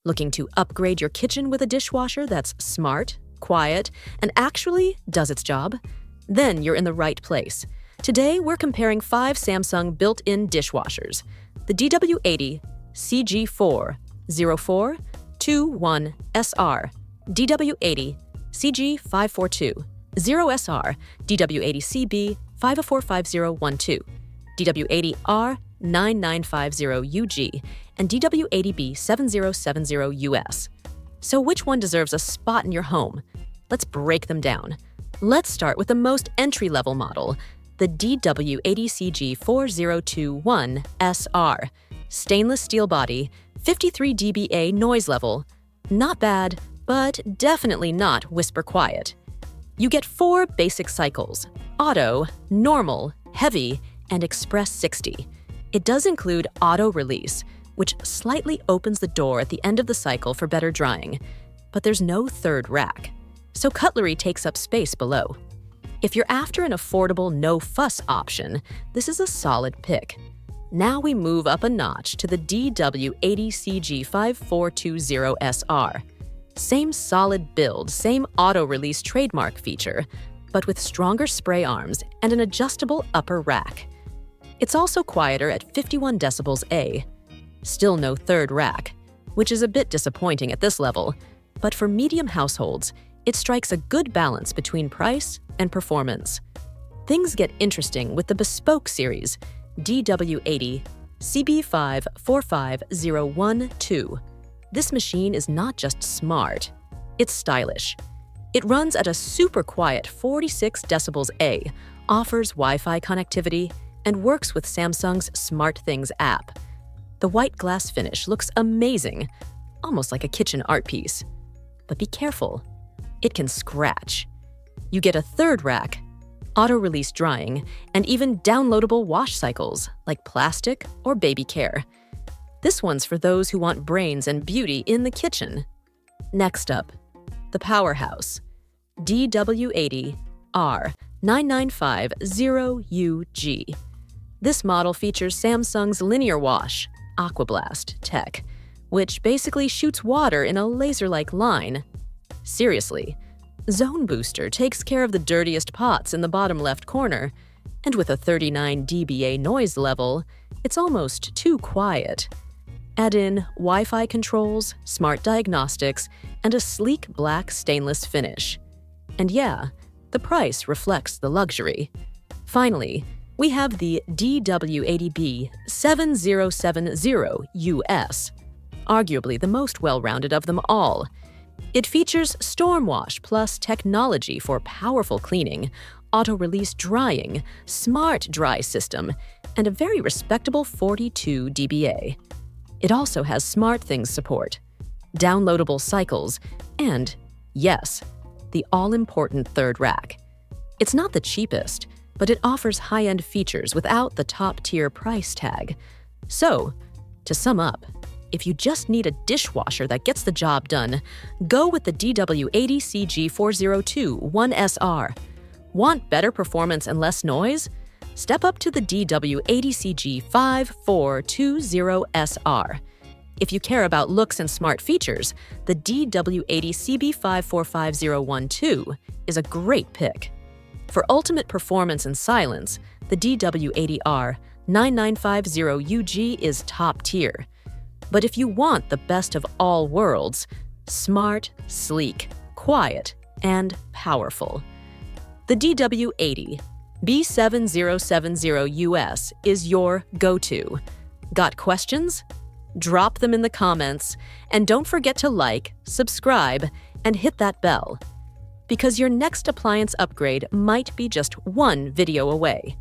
Looking to upgrade your kitchen with a dishwasher that's smart, quiet, and actually does its job? Then you're in the right place. Today, we're comparing 5 Samsung built-in dishwashers: the DW80 CG40421SR, DW80 CG542-0SR, DW80CB 50455012, DW80R 9950UG, and DW80B 7070US. So which one deserves a spot in your home? Let's break them down. Let's start with the most entry-level model, the DW80CG4021SR. Stainless steel body, 53 dBA noise level. Not bad, but definitely not whisper quiet. You get 4 basic cycles: auto, normal, heavy, and express 60. It does include auto release, which slightly opens the door at the end of the cycle for better drying, but there's no third rack, so cutlery takes up space below. If you're after an affordable no-fuss option, this is a solid pick. Now we move up a notch to the DW80CG5420SR. Same solid build, same auto-release trademark feature, but with stronger spray arms and an adjustable upper rack. It's also quieter at 51 decibels A. Still no third rack, which is a bit disappointing at this level, but for medium households, it strikes a good balance between price and performance. Things get interesting with the Bespoke series, DW80 CB545012. This machine is not just smart, it's stylish. It runs at a super quiet 46 decibels A, offers Wi-Fi connectivity, and works with Samsung's SmartThings app. The white glass finish looks amazing, almost like a kitchen art piece. But be careful, it can scratch. You get a third rack, auto-release drying, and even downloadable wash cycles like plastic or baby care. This one's for those who want brains and beauty in the kitchen. Next up, the powerhouse, DW80R 9950UG. This model features Samsung's linear wash, Aquablast tech, which basically shoots water in a laser-like line. Seriously, Zone Booster takes care of the dirtiest pots in the bottom left corner, and with a 39 dBA noise level, it's almost too quiet. Add in Wi-Fi controls, smart diagnostics, and a sleek black stainless finish. And yeah, the price reflects the luxury. Finally, we have the DW80B 7070US, arguably the most well-rounded of them all. It features StormWash plus technology for powerful cleaning, auto-release drying, smart dry system, and a very respectable 42 dBA. It also has SmartThings support, downloadable cycles, and, yes, the all-important third rack. It's not the cheapest, but it offers high-end features without the top-tier price tag. So, to sum up, if you just need a dishwasher that gets the job done, go with the DW80CG4021SR. Want better performance and less noise? Step up to the DW80CG5420SR. If you care about looks and smart features, the DW80CB545012 is a great pick. For ultimate performance and silence, the DW80R 9950UG is top tier. But if you want the best of all worlds, smart, sleek, quiet, and powerful, the DW80 B7070US is your go-to. Got questions? Drop them in the comments, and don't forget to like, subscribe, and hit that bell, because your next appliance upgrade might be just one video away.